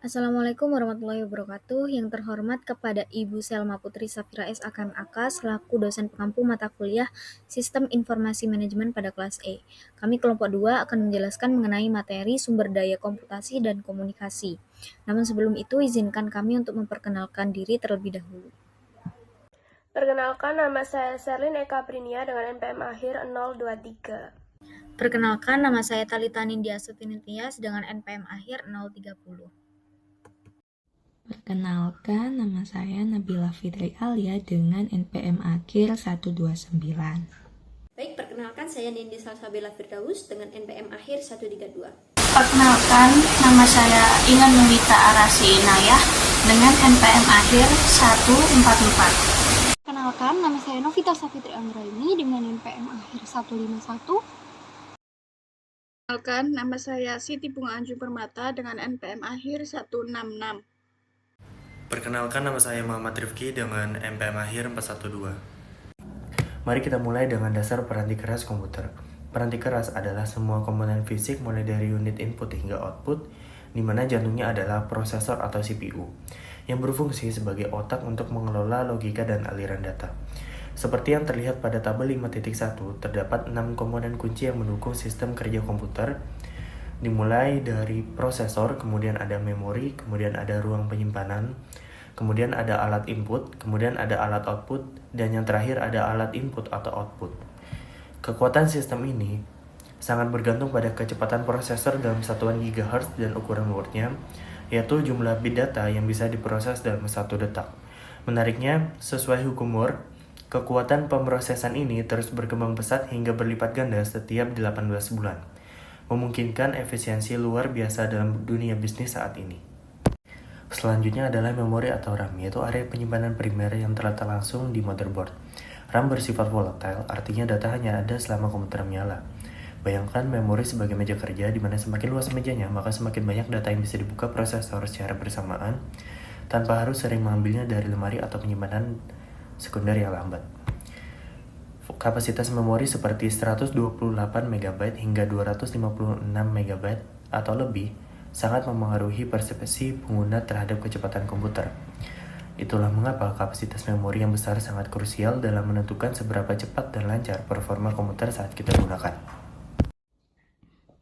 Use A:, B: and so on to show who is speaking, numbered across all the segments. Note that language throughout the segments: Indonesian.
A: Assalamualaikum warahmatullahi wabarakatuh. Yang terhormat kepada Ibu Selma Putri Safira SAKMAK selaku dosen pengampu mata kuliah Sistem Informasi Manajemen pada kelas E. Kami kelompok 2 akan menjelaskan mengenai materi sumber daya komputasi dan komunikasi. Namun sebelum itu izinkan kami untuk memperkenalkan diri terlebih dahulu.
B: Perkenalkan, nama saya Sherlyn Eka Prinia dengan NPM akhir 023.
A: Perkenalkan, nama saya Talita Nindya Sutinitias dengan NPM akhir 030.
C: Perkenalkan, nama saya Nabila Fitri Alia dengan NPM akhir 129.
D: Baik, perkenalkan saya Nindi Salsabila Firdaus dengan NPM akhir 132.
E: Perkenalkan, nama saya Ingan Nurita Arasi Inayah dengan NPM akhir 144.
F: Perkenalkan, nama saya Novita Safitri Anggraini dengan NPM akhir 151.
G: Perkenalkan, nama saya Siti Bunga Anjung Permata dengan NPM akhir 166.
H: Perkenalkan, nama saya Muhammad Rifki dengan NPM akhir 412. Mari kita mulai dengan dasar peranti keras komputer. Peranti keras adalah semua komponen fisik mulai dari unit input hingga output, di mana jantungnya adalah prosesor atau CPU, yang berfungsi sebagai otak untuk mengelola logika dan aliran data. Seperti yang terlihat pada tabel 5.1, terdapat 6 komponen kunci yang mendukung sistem kerja komputer, dimulai dari prosesor, kemudian ada memori, kemudian ada ruang penyimpanan, kemudian ada alat input, kemudian ada alat output, dan yang terakhir ada alat input atau output. Kekuatan sistem ini sangat bergantung pada kecepatan prosesor dalam satuan GHz dan ukuran wordnya, yaitu jumlah bit data yang bisa diproses dalam 1 detak. Menariknya, sesuai hukum Moore, kekuatan pemrosesan ini terus berkembang pesat hingga berlipat ganda setiap 18 bulan, memungkinkan efisiensi luar biasa dalam dunia bisnis saat ini. Selanjutnya adalah memori atau RAM, yaitu area penyimpanan primer yang terletak langsung di motherboard. RAM bersifat volatile, artinya data hanya ada selama komputer menyala. Bayangkan memori sebagai meja kerja, di mana semakin luas mejanya, maka semakin banyak data yang bisa dibuka prosesor secara bersamaan, tanpa harus sering mengambilnya dari lemari atau penyimpanan sekunder yang lambat. Kapasitas memori seperti 128 MB hingga 256 MB atau lebih sangat memengaruhi persepsi pengguna terhadap kecepatan komputer. Itulah mengapa kapasitas memori yang besar sangat krusial dalam menentukan seberapa cepat dan lancar performa komputer saat kita gunakan.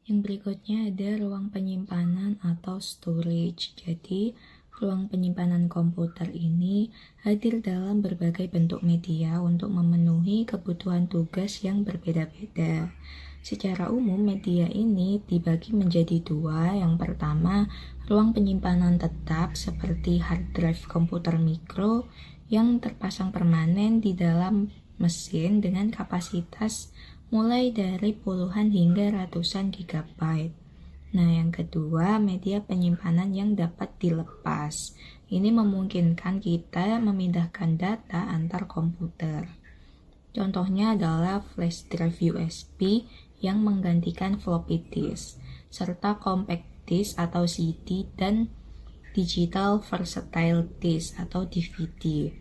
C: Yang berikutnya ada ruang penyimpanan atau storage. Jadi, ruang penyimpanan komputer ini hadir dalam berbagai bentuk media untuk memenuhi kebutuhan tugas yang berbeda-beda. Secara umum, media ini dibagi menjadi 2. Yang pertama, ruang penyimpanan tetap seperti hard drive komputer mikro yang terpasang permanen di dalam mesin dengan kapasitas mulai dari puluhan hingga ratusan gigabyte. Nah, yang kedua, media penyimpanan yang dapat dilepas. Ini memungkinkan kita memindahkan data antar komputer. Contohnya adalah flash drive USB yang menggantikan floppy disk, serta compact disk atau CD dan digital versatile disk atau DVD.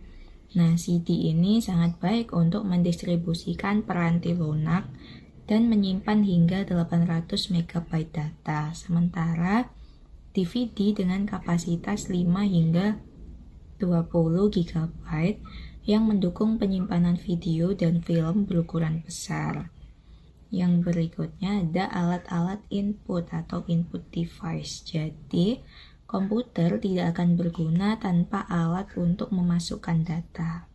C: Nah, CD ini sangat baik untuk mendistribusikan peranti lunak dan menyimpan hingga 800 MB data. Sementara DVD dengan kapasitas 5 hingga 20 GB yang mendukung penyimpanan video dan film berukuran besar. Yang berikutnya ada alat-alat input atau input device. Jadi, komputer tidak akan berguna tanpa alat untuk memasukkan data.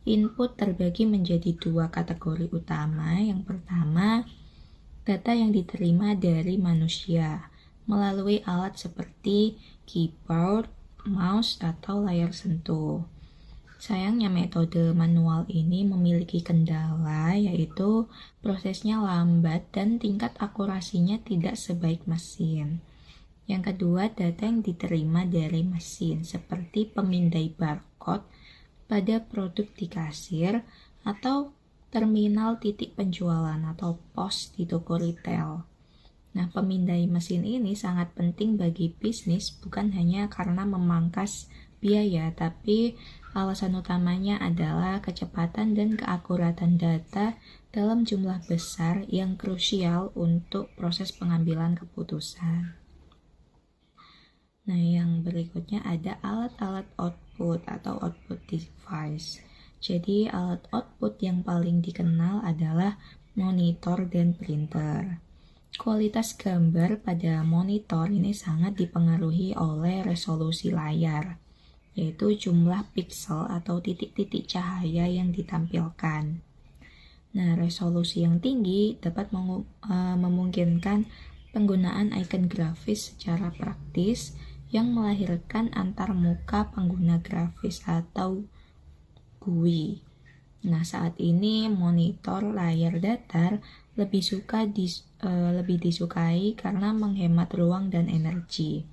C: Input terbagi menjadi 2 kategori utama. Yang pertama, data yang diterima dari manusia melalui alat seperti keyboard, mouse, atau layar sentuh. Sayangnya metode manual ini memiliki kendala, yaitu prosesnya lambat dan tingkat akurasinya tidak sebaik mesin. Yang kedua, data yang diterima dari mesin seperti pemindai barcode pada produk di kasir atau terminal titik penjualan atau pos di toko retail. Nah, pemindai mesin ini sangat penting bagi bisnis bukan hanya karena memangkas biaya, tapi alasan utamanya adalah kecepatan dan keakuratan data dalam jumlah besar yang krusial untuk proses pengambilan keputusan. Nah, yang berikutnya ada alat-alat output atau output device. Jadi, alat output yang paling dikenal adalah monitor dan printer. Kualitas gambar pada monitor ini sangat dipengaruhi oleh resolusi layar, yaitu jumlah piksel atau titik-titik cahaya yang ditampilkan. Nah, resolusi yang tinggi dapat memungkinkan penggunaan icon grafis secara praktis yang melahirkan antarmuka pengguna grafis atau GUI. Nah, saat ini monitor layar datar lebih disukai karena menghemat ruang dan energi.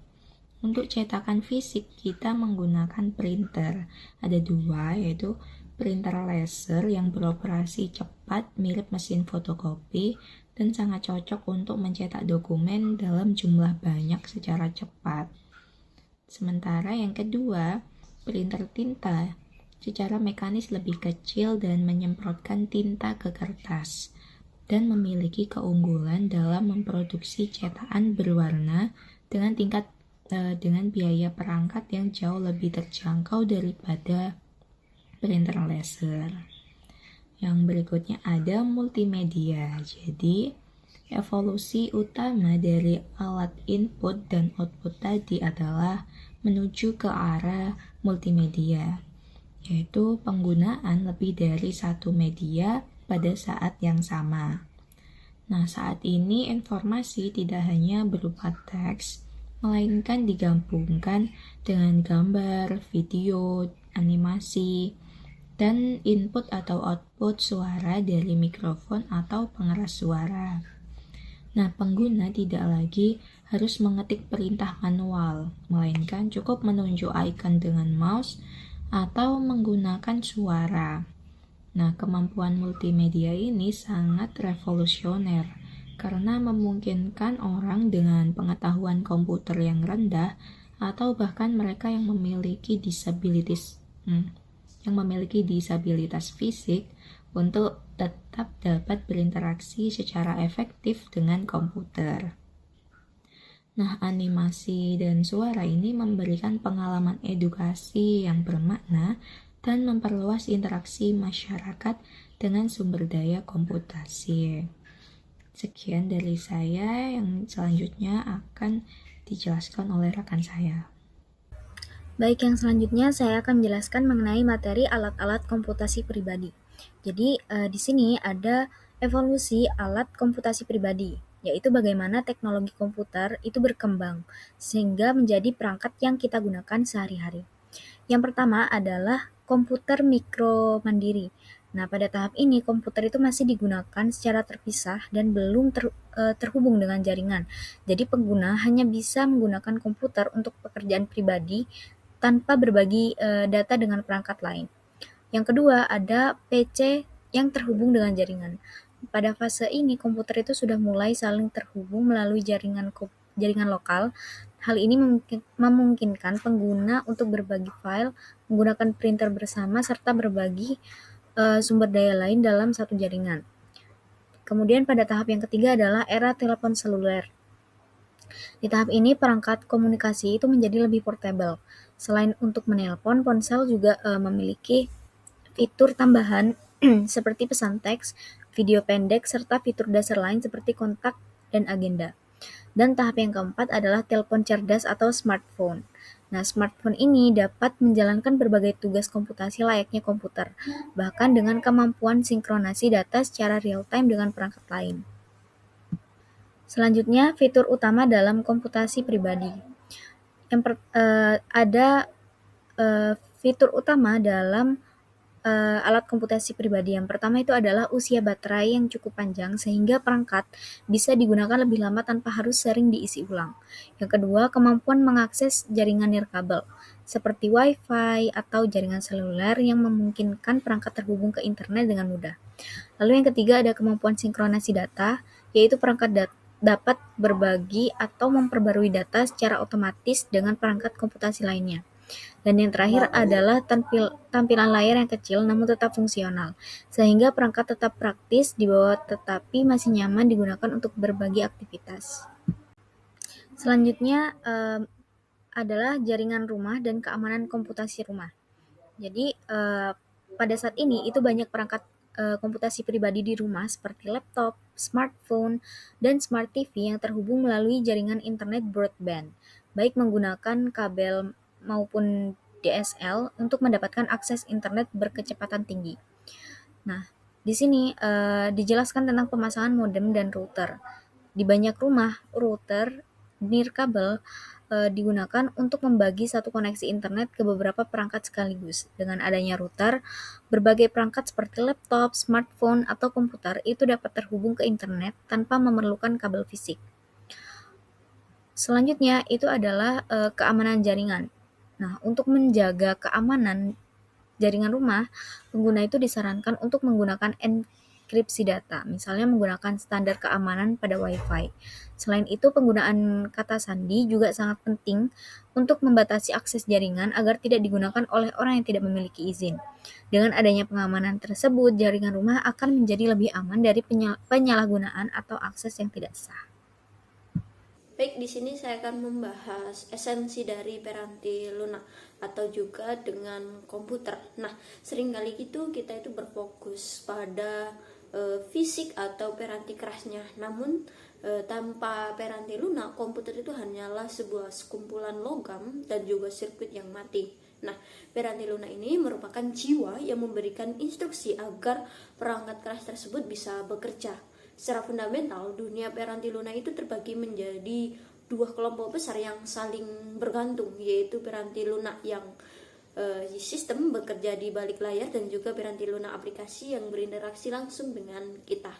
C: Untuk cetakan fisik, kita menggunakan printer. Ada dua, yaitu printer laser yang beroperasi cepat mirip mesin fotokopi dan sangat cocok untuk mencetak dokumen dalam jumlah banyak secara cepat. Sementara yang kedua, printer tinta secara mekanis lebih kecil dan menyemprotkan tinta ke kertas dan memiliki keunggulan dalam memproduksi cetakan berwarna dengan biaya perangkat yang jauh lebih terjangkau daripada printer laser. Yang berikutnya ada multimedia. Jadi, evolusi utama dari alat input dan output tadi adalah menuju ke arah multimedia, yaitu penggunaan lebih dari satu media pada saat yang sama. Nah, saat ini informasi tidak hanya berupa teks, melainkan digabungkan dengan gambar, video, animasi, dan input atau output suara dari mikrofon atau pengeras suara. Nah, pengguna tidak lagi harus mengetik perintah manual, melainkan cukup menunjuk icon dengan mouse atau menggunakan suara. Nah, kemampuan multimedia ini sangat revolusioner karena memungkinkan orang dengan pengetahuan komputer yang rendah atau bahkan mereka yang memiliki disabilitas fisik untuk tetap dapat berinteraksi secara efektif dengan komputer. Nah, animasi dan suara ini memberikan pengalaman edukasi yang bermakna dan memperluas interaksi masyarakat dengan sumber daya komputasi. Sekian dari saya, yang selanjutnya akan dijelaskan oleh rekan saya.
A: Baik, yang selanjutnya saya akan menjelaskan mengenai materi alat-alat komputasi pribadi. Jadi, di sini ada evolusi alat komputasi pribadi, yaitu bagaimana teknologi komputer itu berkembang sehingga menjadi perangkat yang kita gunakan sehari-hari. Yang pertama adalah komputer mikro mandiri. Nah, pada tahap ini komputer itu masih digunakan secara terpisah dan belum terhubung dengan jaringan. Jadi pengguna hanya bisa menggunakan komputer untuk pekerjaan pribadi tanpa berbagi data dengan perangkat lain. Yang kedua ada PC yang terhubung dengan jaringan. Pada fase ini komputer itu sudah mulai saling terhubung melalui jaringan lokal. Hal ini memungkinkan pengguna untuk berbagi file, menggunakan printer bersama, serta berbagi sumber daya lain dalam satu jaringan. Kemudian pada tahap yang ketiga adalah era telepon seluler. Di tahap ini perangkat komunikasi itu menjadi lebih portable. Selain untuk menelpon, ponsel juga memiliki fitur tambahan seperti pesan teks, video pendek, serta fitur dasar lain seperti kontak dan agenda. Dan tahap yang keempat adalah telepon cerdas atau smartphone. Nah, smartphone ini dapat menjalankan berbagai tugas komputasi layaknya komputer, bahkan dengan kemampuan sinkronasi data secara real-time dengan perangkat lain. Selanjutnya, fitur utama dalam komputasi pribadi. Ada fitur utama dalam alat komputasi pribadi. Yang pertama itu adalah usia baterai yang cukup panjang sehingga perangkat bisa digunakan lebih lama tanpa harus sering diisi ulang. Yang kedua, kemampuan mengakses jaringan nirkabel seperti Wi-Fi atau jaringan seluler yang memungkinkan perangkat terhubung ke internet dengan mudah. Lalu yang ketiga ada kemampuan sinkronasi data, yaitu perangkat dapat berbagi atau memperbarui data secara otomatis dengan perangkat komputasi lainnya. Dan yang terakhir adalah tampilan layar yang kecil namun tetap fungsional, sehingga perangkat tetap praktis dibawa tetapi masih nyaman digunakan untuk berbagi aktivitas. Selanjutnya adalah jaringan rumah dan keamanan komputasi rumah. Jadi pada saat ini itu banyak perangkat komputasi pribadi di rumah seperti laptop, smartphone, dan smart TV yang terhubung melalui jaringan internet broadband, baik menggunakan kabel maupun DSL untuk mendapatkan akses internet berkecepatan tinggi. Nah, di sini dijelaskan tentang pemasangan modem dan router. Di banyak rumah, router nirkabel digunakan untuk membagi satu koneksi internet ke beberapa perangkat sekaligus. Dengan adanya router, berbagai perangkat seperti laptop, smartphone, atau komputer itu dapat terhubung ke internet tanpa memerlukan kabel fisik. Selanjutnya itu adalah keamanan jaringan. Nah, untuk menjaga keamanan jaringan rumah, pengguna itu disarankan untuk menggunakan enkripsi data, misalnya menggunakan standar keamanan pada Wi-Fi. Selain itu, penggunaan kata sandi juga sangat penting untuk membatasi akses jaringan agar tidak digunakan oleh orang yang tidak memiliki izin. Dengan adanya pengamanan tersebut, jaringan rumah akan menjadi lebih aman dari penyalahgunaan atau akses yang tidak sah.
D: Baik, di sini saya akan membahas esensi dari Piranti lunak atau juga dengan komputer. Nah, seringkali kita itu berfokus pada fisik atau piranti kerasnya. Namun tanpa piranti lunak, komputer itu hanyalah sebuah sekumpulan logam dan juga sirkuit yang mati. Nah, piranti lunak ini merupakan jiwa yang memberikan instruksi agar perangkat keras tersebut bisa bekerja. Secara fundamental, dunia piranti lunak itu terbagi menjadi dua kelompok besar yang saling bergantung, yaitu piranti lunak yang sistem bekerja di balik layar dan juga piranti lunak aplikasi yang berinteraksi langsung dengan kita.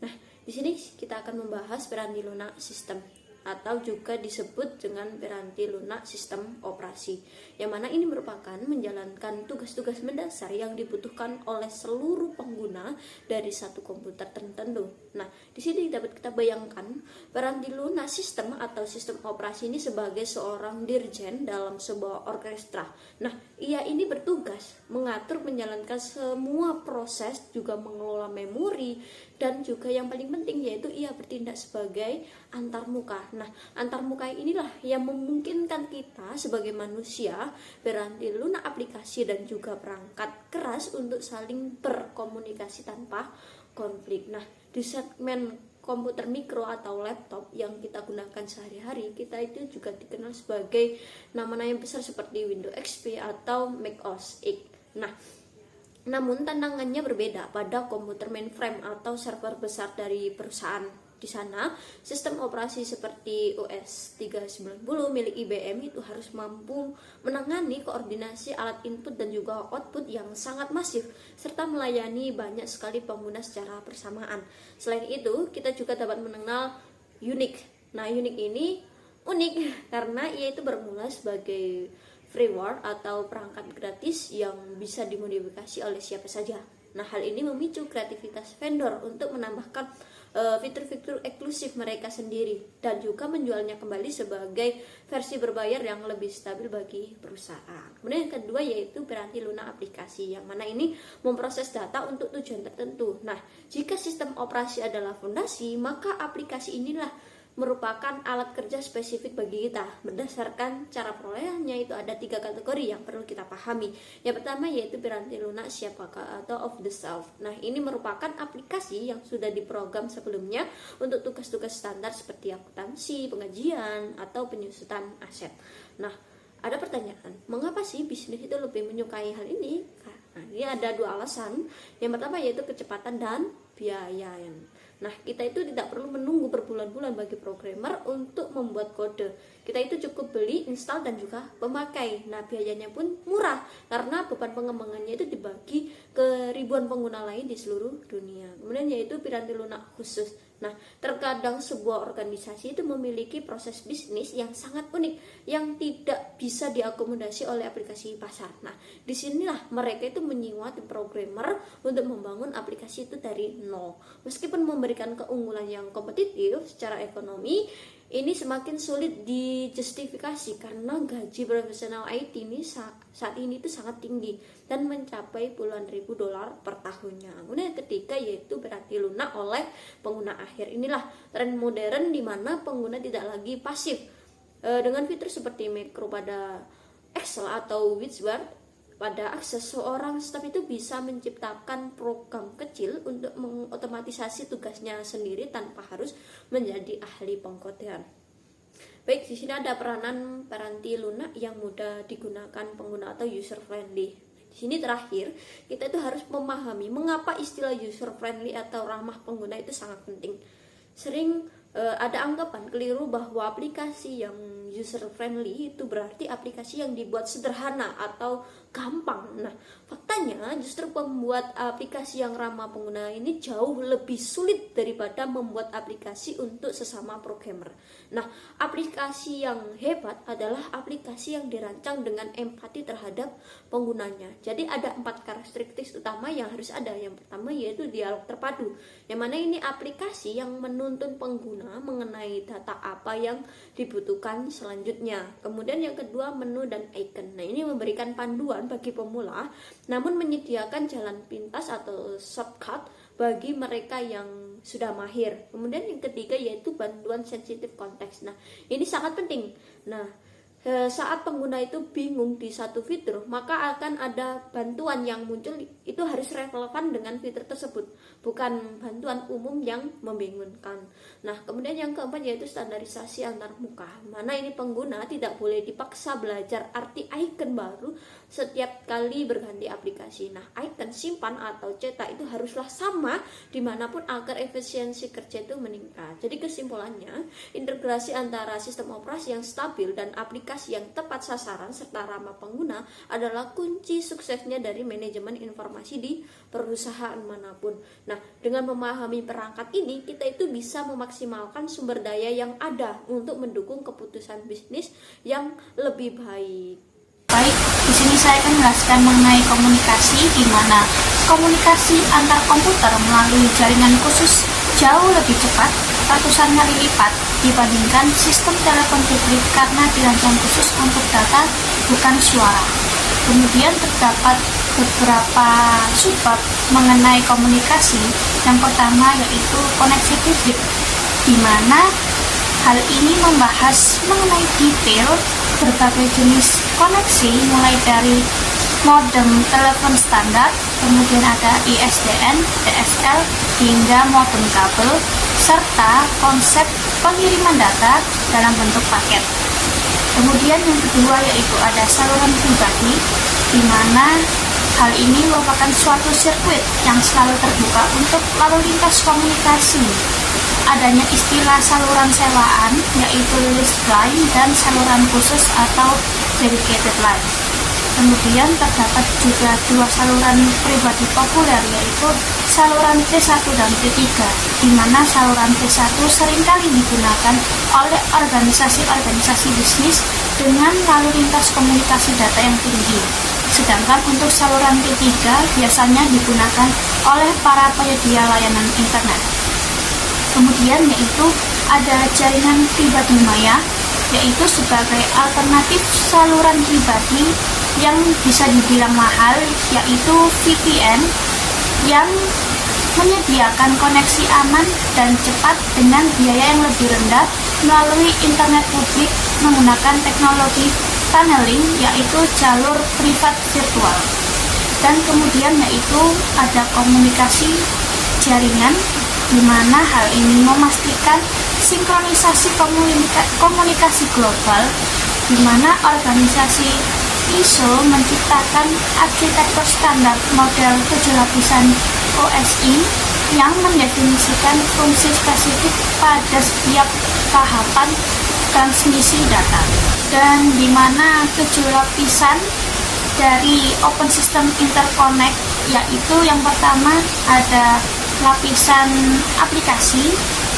D: Nah, di sini kita akan membahas piranti lunak sistem atau juga disebut dengan piranti lunak sistem operasi, yang mana ini merupakan menjalankan tugas-tugas mendasar yang dibutuhkan oleh seluruh pengguna dari satu komputer tertentu. Nah, di sini dapat kita bayangkan piranti lunak sistem atau sistem operasi ini sebagai seorang dirjen dalam sebuah orkestra. Nah, ia ini bertugas mengatur menjalankan semua proses, juga mengelola memori, dan juga yang paling penting yaitu ia bertindak sebagai antarmuka. Nah, antarmuka inilah yang memungkinkan kita sebagai manusia, piranti lunak aplikasi dan juga perangkat keras untuk saling berkomunikasi tanpa konflik. Nah, di segmen komputer mikro atau laptop yang kita gunakan sehari-hari, kita itu juga dikenal sebagai nama-nama yang besar seperti Windows XP atau Mac OS X. Nah, namun tantangannya berbeda pada komputer mainframe atau server besar dari perusahaan. Di sana, sistem operasi seperti OS 390 milik IBM itu harus mampu menangani koordinasi alat input dan juga output yang sangat masif, serta melayani banyak sekali pengguna secara bersamaan. Selain itu, kita juga dapat mengenal Unix. Nah, Unix ini unik karena ia itu bermula sebagai freeware atau perangkat gratis yang bisa dimodifikasi oleh siapa saja. Nah, hal ini memicu kreativitas vendor untuk menambahkan fitur-fitur eksklusif mereka sendiri dan juga menjualnya kembali sebagai versi berbayar yang lebih stabil bagi perusahaan. Kemudian yang kedua yaitu piranti lunak aplikasi, yang mana ini memproses data untuk tujuan tertentu. Nah, jika sistem operasi adalah fondasi, maka aplikasi inilah merupakan alat kerja spesifik bagi kita. Berdasarkan cara perolehannya itu ada 3 kategori yang perlu kita pahami. Yang pertama yaitu piranti lunak siap pakai atau off the shelf. Nah, ini merupakan aplikasi yang sudah diprogram sebelumnya untuk tugas-tugas standar seperti akuntansi, pengajian, atau penyusutan aset. Nah, ada pertanyaan, mengapa sih bisnis itu lebih menyukai hal ini? Nah, ini ada 2 alasan. Yang pertama yaitu kecepatan dan biaya. Nah, kita itu tidak perlu menunggu berbulan-bulan bagi programmer untuk membuat kode. Kita itu cukup beli, install, dan juga pemakai. Nah, biayanya pun murah karena beban pengembangannya itu dibagi ke ribuan pengguna lain di seluruh dunia. Kemudian yaitu piranti lunak khusus. Nah, terkadang sebuah organisasi itu memiliki proses bisnis yang sangat unik yang tidak bisa diakomodasi oleh aplikasi pasar. Nah, disinilah mereka itu menyewa tim programmer untuk membangun aplikasi itu dari nol. Meskipun memberikan keunggulan yang kompetitif secara ekonomi, ini semakin sulit dijustifikasi karena gaji profesional IT ini saat ini itu sangat tinggi dan mencapai puluhan ribu dolar per tahunnya. Kemudian yang ketiga yaitu piranti lunak oleh pengguna akhir. Inilah tren modern di mana pengguna tidak lagi pasif Dengan fitur seperti makro pada Excel atau wizard pada akses, seorang staf itu bisa menciptakan program kecil untuk mengotomatisasi tugasnya sendiri tanpa harus menjadi ahli pengkodean. Baik, di sini ada peranan Peranti lunak yang mudah digunakan pengguna atau user friendly. Di sini terakhir, kita itu harus memahami mengapa istilah user friendly atau ramah pengguna itu sangat penting. Sering ada anggapan keliru bahwa aplikasi yang user friendly itu berarti aplikasi yang dibuat sederhana atau gampang. Nah, faktanya justru pembuat aplikasi yang ramah pengguna ini jauh lebih sulit daripada membuat aplikasi untuk sesama programmer. Nah, aplikasi yang hebat adalah aplikasi yang dirancang dengan empati terhadap penggunanya. Jadi ada 4 karakteristik utama yang harus ada. Yang pertama yaitu dialog terpadu, yang mana ini aplikasi yang menuntun pengguna mengenai data apa yang dibutuhkan selanjutnya. Kemudian yang kedua, menu dan icon. Nah, ini memberikan panduan bagi pemula, namun menyediakan jalan pintas atau shortcut bagi mereka yang sudah mahir. Kemudian yang ketiga yaitu bantuan sensitif konteks. Nah, ini sangat penting. Nah, saat pengguna itu bingung di satu fitur, maka akan ada bantuan yang muncul itu harus relevan dengan fitur tersebut, bukan bantuan umum yang membingungkan. Nah, kemudian yang keempat yaitu standarisasi antar muka, mana ini pengguna tidak boleh dipaksa belajar arti icon baru setiap kali berganti aplikasi. Nah, icon simpan atau cetak itu haruslah sama dimanapun agar efisiensi kerja itu meningkat. Jadi kesimpulannya, integrasi antara sistem operasi yang stabil dan aplikasi yang tepat sasaran serta ramah pengguna adalah kunci suksesnya dari manajemen informasi di perusahaan manapun. Nah, dengan memahami perangkat ini, kita itu bisa memaksimalkan sumber daya yang ada untuk mendukung keputusan bisnis yang lebih baik.
E: Baik, di sini saya akan menjelaskan mengenai komunikasi, di mana komunikasi antar komputer melalui jaringan khusus jauh lebih cepat, ratusan kali lipat dibandingkan sistem telepon publik karena dirancang khusus untuk data, bukan suara. Kemudian terdapat beberapa subbab mengenai komunikasi. Yang pertama yaitu koneksi publik, di mana hal ini membahas mengenai detail berbagai jenis koneksi mulai dari modem telepon standar, kemudian ada ISDN, DSL, hingga modem kabel, serta konsep pengiriman data dalam bentuk paket. Kemudian yang kedua yaitu ada saluran pribadi, di mana hal ini merupakan suatu sirkuit yang selalu terbuka untuk lalu lintas komunikasi. Adanya istilah saluran sewaan, yaitu list line dan saluran khusus atau dedicated line. Kemudian terdapat juga 2 saluran pribadi populer, yaitu saluran T1 dan T3, di mana saluran T1 seringkali digunakan oleh organisasi-organisasi bisnis dengan lalu lintas komunikasi data yang tinggi. Sedangkan untuk saluran T3 biasanya digunakan oleh para penyedia layanan internet. Kemudian yaitu ada jaringan pribadi maya, yaitu sebagai alternatif saluran pribadi yang bisa dibilang mahal, yaitu VPN yang menyediakan koneksi aman dan cepat dengan biaya yang lebih rendah melalui internet publik menggunakan teknologi tunneling, yaitu jalur privat virtual. Dan kemudian yaitu ada komunikasi jaringan, di mana hal ini memastikan sinkronisasi komunikasi global, di mana organisasi ISO menciptakan arsitektur standar model 7 lapisan OSI yang mendefinisikan fungsi spesifik pada setiap tahapan transmisi data, dan di mana 7 lapisan dari Open System Interconnect, yaitu yang pertama ada lapisan aplikasi,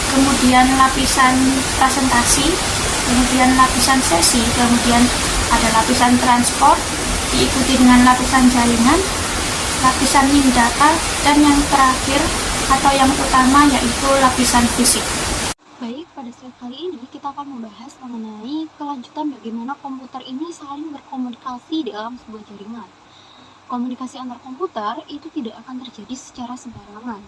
E: kemudian lapisan presentasi, kemudian lapisan sesi, kemudian ada lapisan transport, diikuti dengan lapisan jaringan, lapisan link data, dan yang terakhir atau yang utama yaitu lapisan fisik.
F: Baik, pada slide kali ini kita akan membahas mengenai kelanjutan bagaimana komputer ini saling berkomunikasi dalam sebuah jaringan. Komunikasi antar komputer itu tidak akan terjadi secara sembarangan.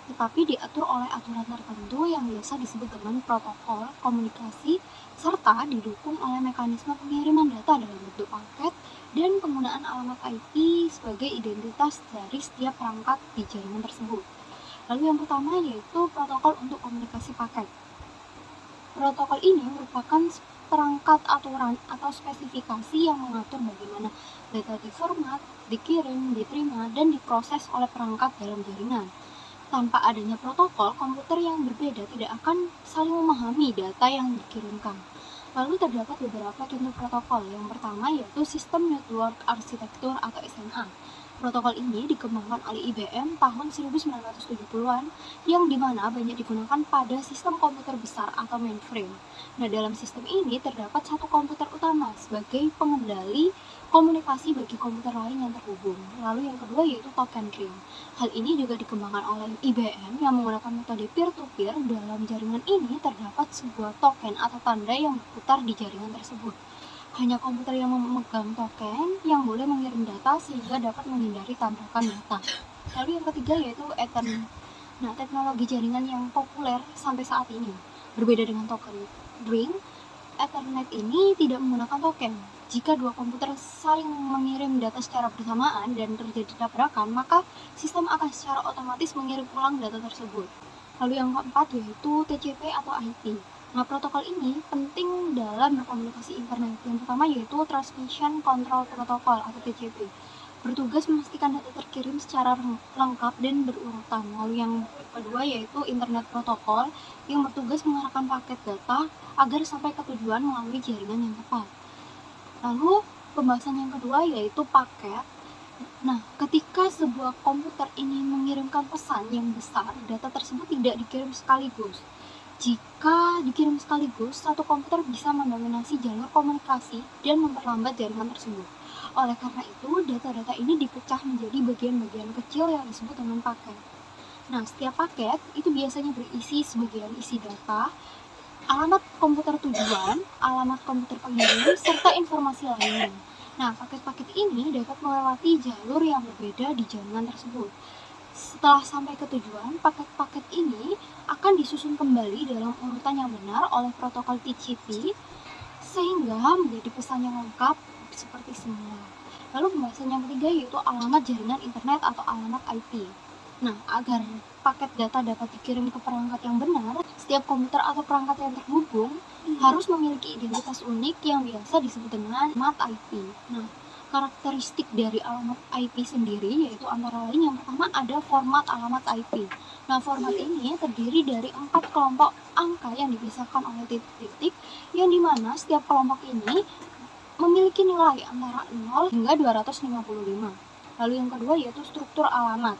F: tetapi diatur oleh aturan tertentu yang biasa disebut dengan protokol komunikasi, serta didukung oleh mekanisme pengiriman data dalam bentuk paket dan penggunaan alamat IP sebagai identitas dari setiap perangkat di jaringan tersebut. Lalu yang pertama yaitu protokol untuk komunikasi paket. Protokol ini merupakan perangkat aturan atau spesifikasi yang mengatur bagaimana data diformat, dikirim, diterima, dan diproses oleh perangkat dalam jaringan. Tanpa adanya protokol, komputer yang berbeda tidak akan saling memahami data yang dikirimkan. Lalu terdapat beberapa contoh protokol. Yang pertama yaitu System Network Architecture atau SMA. Protokol ini dikembangkan oleh IBM tahun 1970-an yang dimana banyak digunakan pada sistem komputer besar atau mainframe. Nah, dalam sistem ini terdapat satu komputer utama sebagai pengendali komunikasi bagi komputer lain yang terhubung. Lalu yang kedua yaitu token ring. Hal ini juga dikembangkan oleh IBM yang menggunakan metode peer-to-peer. Dalam jaringan ini terdapat sebuah token atau tanda yang berputar di jaringan tersebut. Hanya komputer yang memegang token yang boleh mengirim data sehingga dapat menghindari tabrakan data. Lalu yang ketiga yaitu Ethernet. Nah, teknologi jaringan yang populer sampai saat ini. Berbeda dengan token ring, Ethernet ini tidak menggunakan token. Jika dua komputer saling mengirim data secara bersamaan dan terjadi tabrakan, maka sistem akan secara otomatis mengirim ulang data tersebut. Lalu yang keempat yaitu TCP atau IP. Nah, protokol ini penting dalam berkomunikasi internet. Yang pertama yaitu Transmission Control Protocol atau TCP. Bertugas memastikan data terkirim secara lengkap dan berurutan. Lalu yang kedua yaitu Internet Protocol yang bertugas mengarahkan paket data agar sampai ke tujuan melalui jaringan yang tepat. Lalu pembahasan yang kedua yaitu paket. Nah, ketika sebuah komputer ini mengirimkan pesan yang besar, data tersebut tidak dikirim sekaligus. Jika dikirim sekaligus, satu komputer bisa mendominasi jalur komunikasi dan memperlambat jaringan tersebut. Oleh karena itu, data-data ini dipecah menjadi bagian-bagian kecil yang disebut dengan paket. Nah, setiap paket itu biasanya berisi sebagian isi data, alamat komputer tujuan, alamat komputer pengirim, serta informasi lainnya. Nah, paket-paket ini dapat melewati jalur yang berbeda di jaringan tersebut. Setelah sampai ke tujuan, paket-paket ini akan disusun kembali dalam urutan yang benar oleh protokol TCP sehingga menjadi pesan yang lengkap seperti semula. Lalu pembahasan yang ketiga yaitu alamat jaringan internet atau alamat IP. Nah, agar paket data dapat dikirim ke perangkat yang benar, setiap komputer atau perangkat yang terhubung harus memiliki identitas unik yang biasa disebut dengan alamat IP. Nah, karakteristik dari alamat IP sendiri yaitu antara lain yang pertama ada format alamat IP. Nah, format ini terdiri dari 4 kelompok angka yang dipisahkan oleh titik-titik yang dimana setiap kelompok ini memiliki nilai antara 0 hingga 255. Lalu yang kedua yaitu struktur alamat.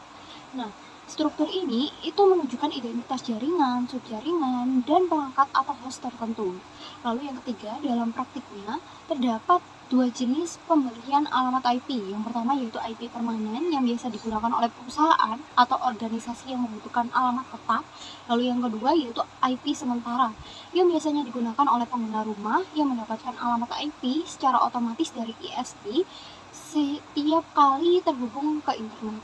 F: Nah, struktur ini itu menunjukkan identitas jaringan, subjaringan, dan perangkat atau host tertentu. Lalu yang ketiga, dalam praktiknya terdapat dua jenis pemberian alamat IP. Yang pertama yaitu IP permanen yang biasa digunakan oleh perusahaan atau organisasi yang membutuhkan alamat tetap. Lalu yang kedua yaitu IP sementara yang biasanya digunakan oleh pengguna rumah yang mendapatkan alamat IP secara otomatis dari ISP setiap kali terhubung ke internet.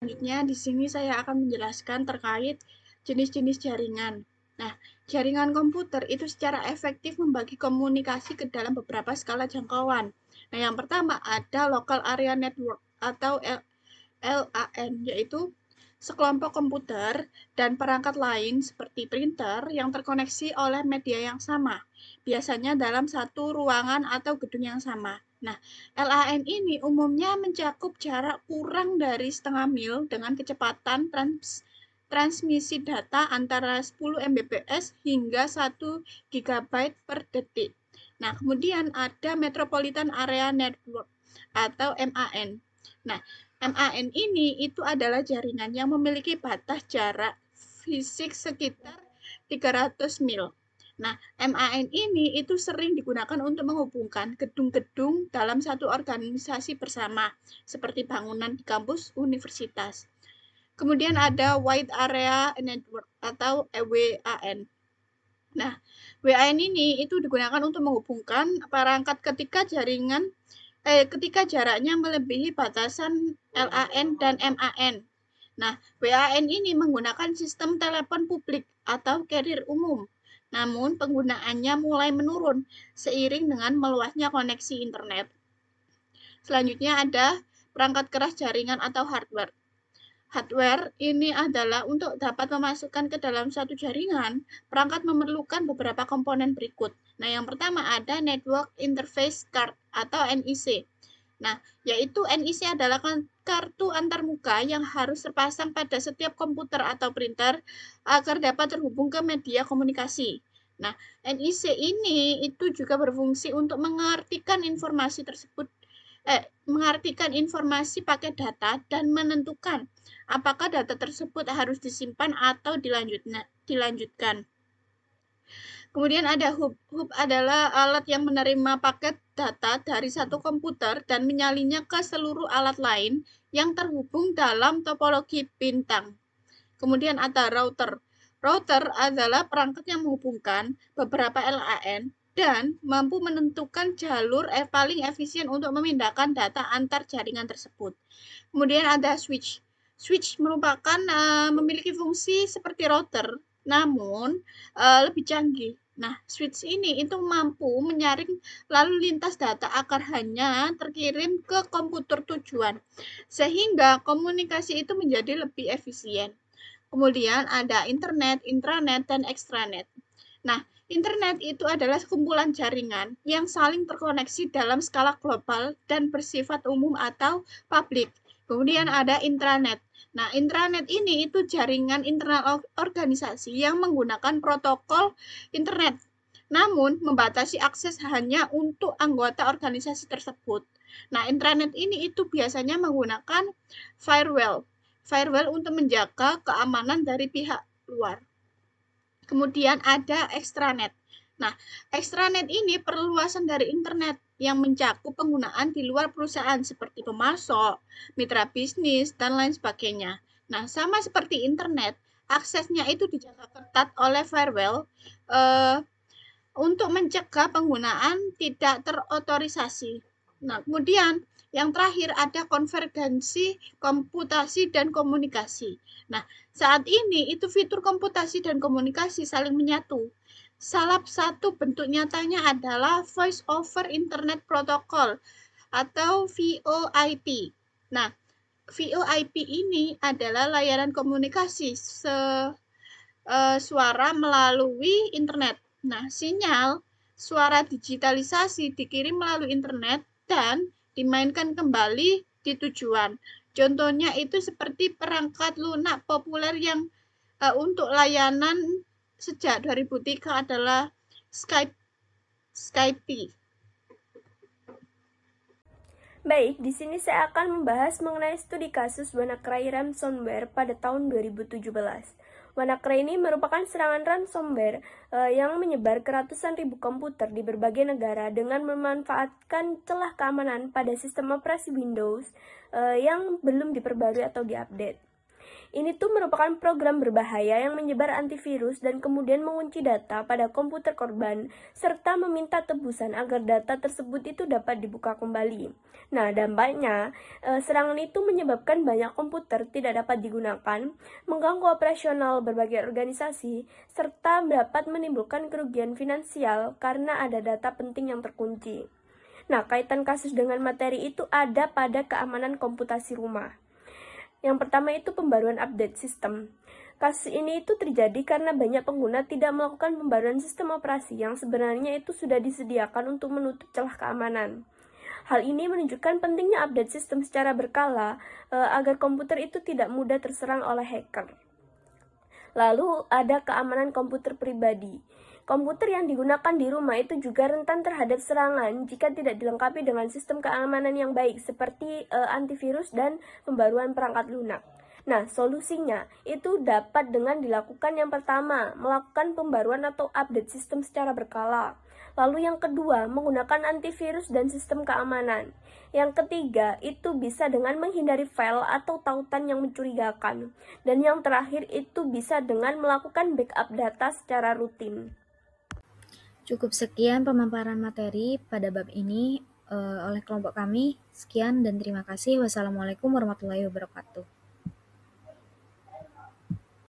G: Selanjutnya, di sini saya akan menjelaskan terkait jenis-jenis jaringan. Nah, jaringan komputer itu secara efektif membagi komunikasi ke dalam beberapa skala jangkauan. Nah, yang pertama ada Local Area Network atau LAN, yaitu sekelompok komputer dan perangkat lain seperti printer yang terkoneksi oleh media yang sama, biasanya dalam satu ruangan atau gedung yang sama. Nah, LAN ini umumnya mencakup jarak kurang dari setengah mil dengan kecepatan transmisi data antara 10 Mbps hingga 1 GB per detik. Nah, kemudian ada Metropolitan Area Network atau MAN. Nah, MAN ini itu adalah jaringan yang memiliki batas jarak fisik sekitar 300 mil. Nah, MAN ini itu sering digunakan untuk menghubungkan gedung-gedung dalam satu organisasi bersama, seperti bangunan di kampus universitas. Kemudian ada Wide Area Network atau WAN. Nah, WAN ini itu digunakan untuk menghubungkan perangkat ketika jaraknya melebihi batasan LAN dan MAN. Nah, WAN ini menggunakan sistem telepon publik atau carrier umum. Namun, penggunaannya mulai menurun seiring dengan meluasnya koneksi internet. Selanjutnya ada perangkat keras jaringan atau hardware. Hardware ini adalah untuk dapat memasukkan ke dalam suatu jaringan, perangkat memerlukan beberapa komponen berikut. Nah, yang pertama ada Network Interface Card atau NIC. Nah, yaitu NIC adalah kartu antarmuka yang harus terpasang pada setiap komputer atau printer agar dapat terhubung ke media komunikasi. Nah, NIC ini itu juga berfungsi untuk mengartikan informasi tersebut mengartikan informasi pakai data dan menentukan apakah data tersebut harus disimpan atau dilanjutkan. Kemudian ada hub. Hub adalah alat yang menerima paket data dari satu komputer dan menyalinnya ke seluruh alat lain yang terhubung dalam topologi bintang. Kemudian ada router. Router adalah perangkat yang menghubungkan beberapa LAN dan mampu menentukan jalur paling efisien untuk memindahkan data antar jaringan tersebut. Kemudian ada switch. Switch merupakan memiliki fungsi seperti router, namun lebih canggih. Nah, switch ini itu mampu menyaring lalu lintas data agar hanya terkirim ke komputer tujuan, sehingga komunikasi itu menjadi lebih efisien. Kemudian ada internet, intranet, dan extranet. Nah, internet itu adalah kumpulan jaringan yang saling terkoneksi dalam skala global dan bersifat umum atau publik. Kemudian ada intranet. Nah, intranet ini itu jaringan internal organisasi yang menggunakan protokol internet, namun membatasi akses hanya untuk anggota organisasi tersebut. Nah, intranet ini itu biasanya menggunakan firewall untuk menjaga keamanan dari pihak luar. Kemudian ada extranet. Nah, extranet ini perluasan dari internet yang mencakup penggunaan di luar perusahaan seperti pemasok, mitra bisnis, dan lain sebagainya. Nah, sama seperti internet, aksesnya itu dijaga ketat oleh firewall untuk mencegah penggunaan tidak terotorisasi. Nah, kemudian yang terakhir ada konvergensi, komputasi, dan komunikasi. Nah, saat ini itu fitur komputasi dan komunikasi saling menyatu. Salah satu bentuk nyatanya adalah Voice over Internet Protocol atau VoIP. Nah, VoIP ini adalah layanan komunikasi suara melalui internet. Nah, sinyal suara digitalisasi dikirim melalui internet dan dimainkan kembali di tujuan. Contohnya itu seperti perangkat lunak populer yang untuk layanan sejak 2003 adalah Skype.
B: Baik, di sini saya akan membahas mengenai studi kasus WannaCry ransomware pada tahun 2017. WannaCry ini merupakan serangan ransomware yang menyebar ke ratusan ribu komputer di berbagai negara dengan memanfaatkan celah keamanan pada sistem operasi Windows yang belum diperbarui atau diupdate. Ini tuh merupakan program berbahaya yang menyebar antivirus dan kemudian mengunci data pada komputer korban, serta meminta tebusan agar data tersebut itu dapat dibuka kembali. Nah, dampaknya, serangan itu menyebabkan banyak komputer tidak dapat digunakan, mengganggu operasional berbagai organisasi, serta dapat menimbulkan kerugian finansial karena ada data penting yang terkunci. Nah, kaitan kasus dengan materi itu ada pada keamanan komputasi rumah. Yang pertama itu pembaruan update sistem. Kasus ini itu terjadi karena banyak pengguna tidak melakukan pembaruan sistem operasi yang sebenarnya itu sudah disediakan untuk menutup celah keamanan. Hal ini menunjukkan pentingnya update sistem secara berkala agar komputer itu tidak mudah terserang oleh hacker. Lalu ada keamanan komputer pribadi. Komputer yang digunakan di rumah itu juga rentan terhadap serangan jika tidak dilengkapi dengan sistem keamanan yang baik seperti antivirus dan pembaruan perangkat lunak. Nah, solusinya itu dapat dengan dilakukan yang pertama, melakukan pembaruan atau update sistem secara berkala. Lalu yang kedua, menggunakan antivirus dan sistem keamanan. Yang ketiga, itu bisa dengan menghindari file atau tautan yang mencurigakan. Dan yang terakhir, itu bisa dengan melakukan backup data secara rutin.
A: Cukup sekian pemaparan materi pada bab ini oleh kelompok kami. Sekian dan terima kasih. Wassalamualaikum warahmatullahi wabarakatuh.